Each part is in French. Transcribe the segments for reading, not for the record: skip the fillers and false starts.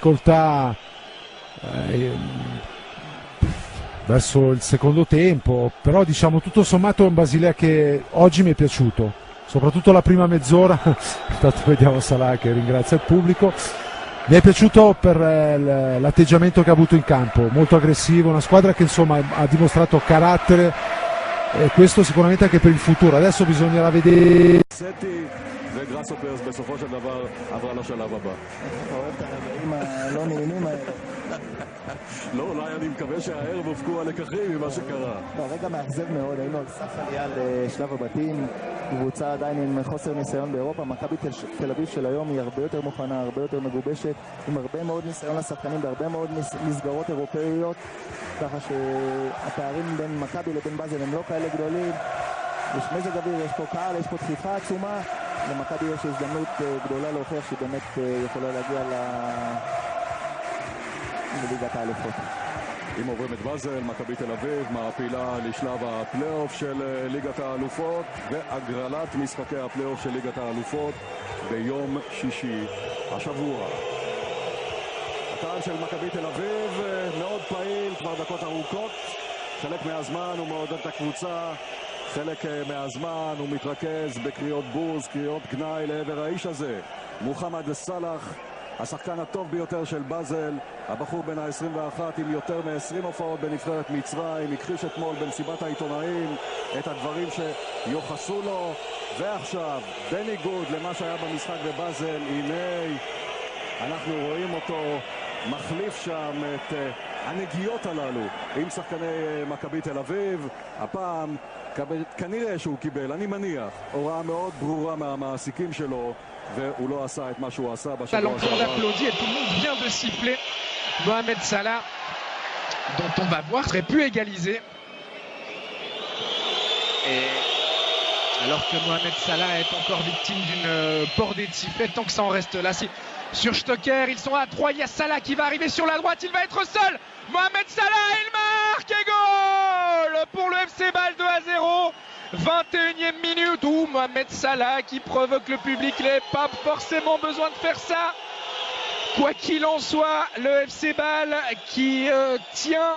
difficoltà verso il secondo tempo, però diciamo tutto sommato è un Basilea che oggi mi è piaciuto, soprattutto la prima mezz'ora. Intanto vediamo Salah che ringrazia il pubblico. Mi è piaciuto per l'atteggiamento che ha avuto in campo, molto aggressivo, una squadra che insomma ha dimostrato carattere, e questo sicuramente anche per il futuro. Adesso bisognerà vedere. וגראסהופרס בסופו של דבר עברה לשלב הבא. אתה אוהב את הרגעים הלא נעימים האלה. לא, אולי אני מקווה שהערב הופקו הלקחים ממה שקרה. רגע מאכזב מאוד, היינו על סף עלייה לשלב הבתים, קבוצה עדיין עם חוסר ניסיון באירופה. מכבי תל אביב של היום היא הרבה יותר מוכנה, הרבה יותר מגובשת, עם הרבה מאוד ניסיון לשחקנים בהרבה מאוד מסגרות אירופאיות, ככה שהפערים בין מכבי לבין באזל הם לא כאלה גדולים. יש מזג אוויר, יש פה קהל, יש פה דחיפה עצומה. למכבי יש הזדמנות גדולה להוכיח שהיא באמת יכולה להגיע לליגת האלופות. אם עוברים את באזל, מכבי תל אביב מעפילה לשלב הפלייאוף של ליגת האלופות והגרלת משחקי הפלייאוף של ליגת האלופות ביום שישי השבוע. הקהל של מכבי תל אביב מאוד פעיל כבר דקות ארוכות, חלק מהזמן הוא מעודד את הקבוצה, חלק מהזמן הוא מתרכז בקריאות בוז, קריאות גנאי לעבר האיש הזה, מוחמד סלאח, השחקן הטוב ביותר של באזל, הבחור בן ה-21 עם יותר מ-20 הופעות בנבחרת מצרים, הכחיש אתמול במסיבת העיתונאים את הדברים שיוחסו לו, ועכשיו בניגוד למה שהיה במשחק בבאזל, הנה אנחנו רואים אותו מחליף שם את הנגיעות הללו עם שחקני מכבי תל אביב. הפעם כנראה שהוא קיבל, אני מניח, הוראה מאוד ברורה מהמעסיקים שלו, והוא לא עשה את מה שהוא עשה בשבוע שעבר. L'entour applaudit et tout le monde vient de siffler. Mohamed Salah, dont on va voir, serait pu égaliser. Et alors que Mohamed Salah est encore victime d'une bordée de sifflets, tant que ça en reste là. Sur Stocker, ils sont à 3, il y a Salah qui va arriver sur la droite, il va être seul. Mohamed Salah, il marque et goal pour le FC Bâle 2-0. 21e minute où Mohamed Salah qui provoque le public, il n'avait pas forcément besoin de faire ça. Quoi qu'il en soit, le FC Bâle qui tient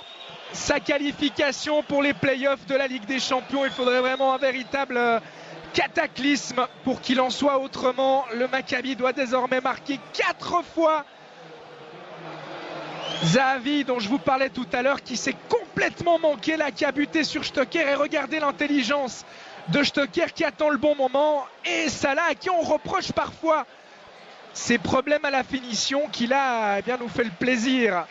sa qualification pour les playoffs de la Ligue des Champions. Il faudrait vraiment un véritable cataclysme pour qu'il en soit autrement. Le Maccabi doit désormais marquer 4 fois. Zahavi, dont je vous parlais tout à l'heure, qui s'est complètement manqué là, qui a buté sur Stocker, et regardez l'intelligence de Stocker qui attend le bon moment, et Salah à qui on reproche parfois ses problèmes à la finition, qui là bien nous fait le plaisir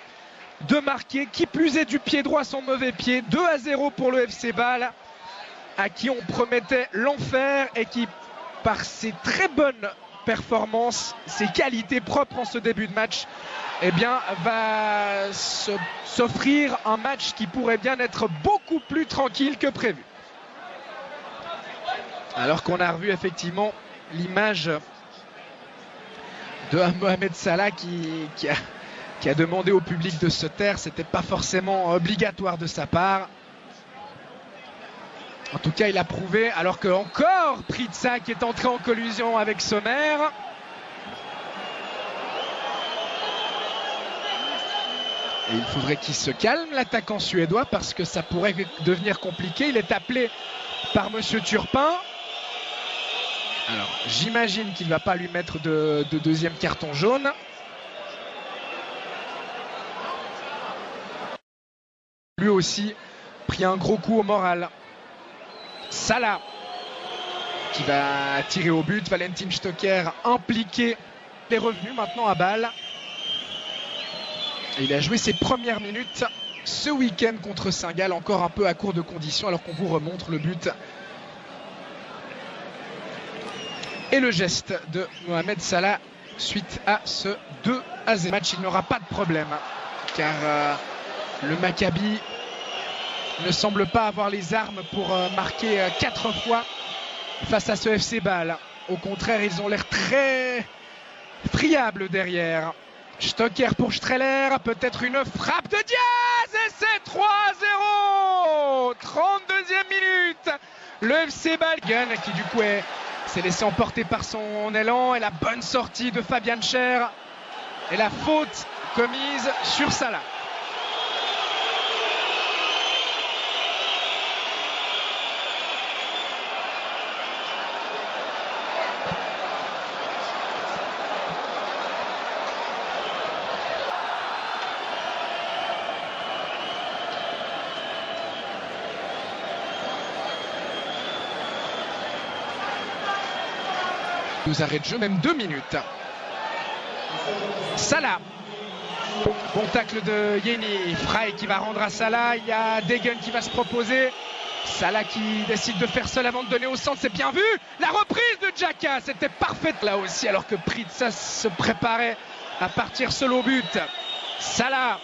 de marquer, qui plus est du pied droit son mauvais pied. 2-0 pour le FC Bâle, à qui on promettait l'enfer et qui, par ses très bonnes performances, ses qualités propres en ce début de match, eh bien, va s'offrir un match qui pourrait bien être beaucoup plus tranquille que prévu. Alors qu'on a revu effectivement l'image de Mohamed Salah qui a demandé au public de se taire. C'était pas forcément obligatoire de sa part. En tout cas, il a prouvé, alors que encore Pritsa qui est entré en collusion avec Sommer. Et il faudrait qu'il se calme, l'attaquant suédois, parce que ça pourrait devenir compliqué. Il est appelé par Monsieur Turpin. Alors, j'imagine qu'il ne va pas lui mettre de deuxième carton jaune. Lui aussi pris un gros coup au moral. Salah qui va tirer au but. Valentin Stocker impliqué. Il est revenu maintenant à Bâle. Et il a joué ses premières minutes ce week-end contre Saint-Gall, encore un peu à court de conditions, alors qu'on vous remontre le but et le geste de Mohamed Salah suite à ce 2-0 match. Il n'aura pas de problème car le Maccabi ne semble pas avoir les armes pour marquer 4 fois face à ce FC Bâle. Au contraire, ils ont l'air très friables derrière. Stocker pour Streller, peut-être une frappe de Diaz et c'est 3-0. 32e minute. Le FC Bâle qui du coup s'est laissé emporter par son élan, et la bonne sortie de Fabian Scher et la faute commise sur Salah. Nous arrêt de jeu, même 2 minutes. Salah. Bon tacle de Yeni. Frey qui va rendre à Salah. Il y a Degen qui va se proposer. Salah qui décide de faire seul avant de donner au centre. C'est bien vu. La reprise de Xhaka. C'était parfaite là aussi, alors que Pritsas se préparait à partir seul au but. Salah.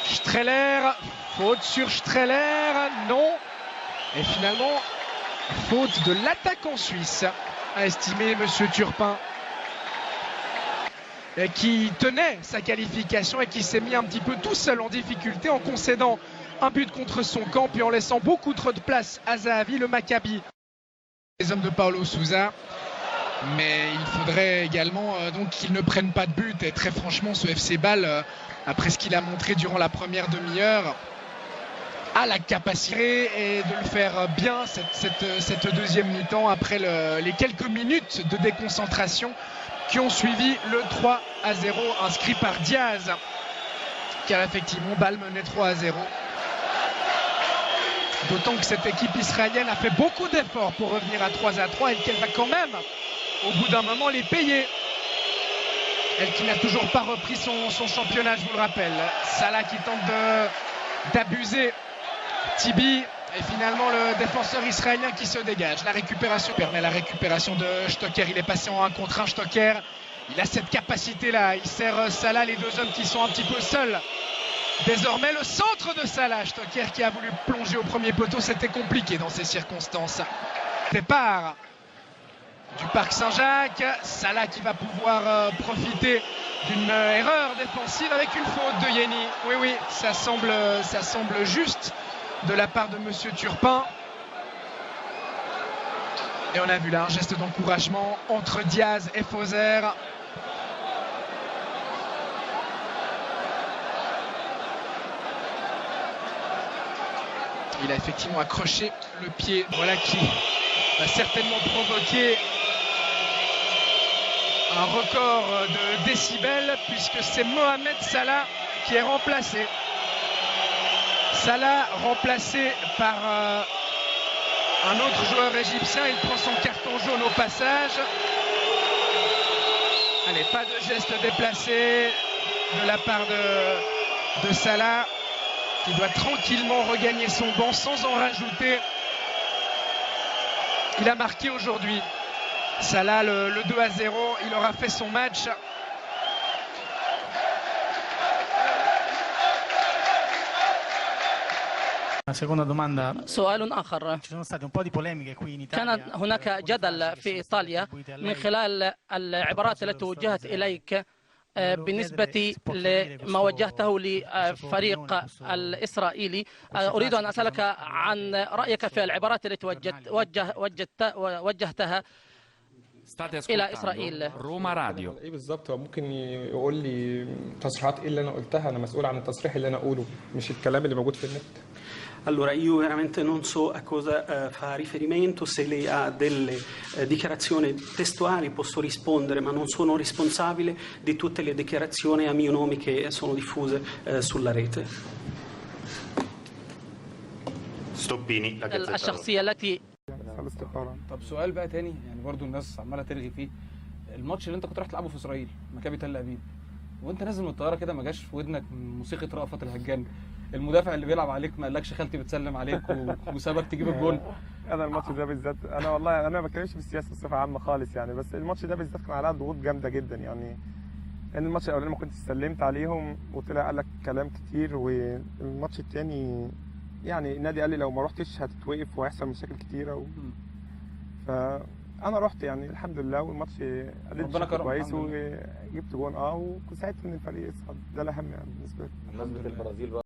Streller. Faute sur Streller. Non. Et finalement, faute de l'attaquant suisse, a estimé Monsieur Turpin, qui tenait sa qualification et qui s'est mis un petit peu tout seul en difficulté en concédant un but contre son camp puis en laissant beaucoup trop de place à Zahavi, le Maccabi. Les hommes de Paulo Sousa, mais il faudrait également donc qu'ils ne prennent pas de but. Et très franchement, ce FC Bâle, après ce qu'il a montré durant la première demi-heure, a la capacité et de le faire bien cette deuxième mi-temps après les quelques minutes de déconcentration qui ont suivi le 3-0 inscrit par Diaz, car effectivement Bâle menait 3-0. D'autant que cette équipe israélienne a fait beaucoup d'efforts pour revenir à 3-3 et qu'elle va quand même au bout d'un moment les payer. Elle qui n'a toujours pas repris son championnat, je vous le rappelle. Salah qui tente d'abuser Tibi, et finalement le défenseur israélien qui se dégage. La récupération permet la récupération de Stocker. Il est passé en 1 contre 1. Stocker, il a cette capacité là. Il sert Salah, les deux hommes qui sont un petit peu seuls. Désormais le centre de Salah. Stocker qui a voulu plonger au premier poteau. C'était compliqué dans ces circonstances. Départ du Parc Saint-Jacques. Salah qui va pouvoir profiter d'une erreur défensive avec une faute de Yeni. Oui, ça semble juste de la part de Monsieur Turpin. Et on a vu là un geste d'encouragement entre Diaz et Fauser. Il a effectivement accroché le pied, voilà, qui va certainement provoquer un record de décibels, puisque c'est Mohamed Salah qui est remplacé. Salah remplacé par un autre joueur égyptien. Il prend son carton jaune au passage. Allez, pas de geste déplacé de la part de Salah, qui doit tranquillement regagner son banc sans en rajouter. Il a marqué aujourd'hui. Salah, le 2-0, il aura fait son match. سؤال آخر. كانت هناك جدل في إيطاليا من خلال العبارات التي وجهت إليك بالنسبة لما وجهته لفريق الإسرائيلي. أريد أن أسألك عن رأيك في العبارات التي وجهتها إلى إسرائيل. روما راديو. ايه بالظبط؟ هو ممكن يقول لي تصريحات ايه اللي انا قلتها؟ انا مسؤول عن التصريح اللي انا اقوله، مش الكلام اللي موجود في النت. Allora io veramente non so a cosa fa riferimento, se lei ha delle dichiarazioni testuali posso rispondere, ma non sono responsabile di tutte le dichiarazioni a mio nome che sono diffuse sulla rete. ستوبيني الشخصية التي طب سؤال بقى تاني، يعني برضو الناس عماله ترغي فيه. الماتش اللي انت كنت رايح تلعبه في اسرائيل، مكابي تل ابيب، وانت نازل من الطياره كده ما جاش في ودنك موسيقى رأفت الهجان؟ المدافع اللي بيلعب عليك ما قالكش خالتي بتسلم عليك وسابك تجيب الجول؟ انا الماتش ده بالذات، انا والله انا ما بتكلمش في السياسه بصفه عامه خالص يعني، بس الماتش ده بالذات كان عليها ضغوط جامده جدا يعني. لان الماتش الاولاني ما كنتش سلمت عليهم وطلع قال لك كلام كتير، والماتش الثاني يعني النادي قال لي لو ما رحتش هتتوقف وهيحصل مشاكل كتيره فانا رحت يعني الحمد لله، والماتش اديت كويس وجبت جون وساعدت ان الفريق يصعد. ده الاهم يعني بالنسبه لي.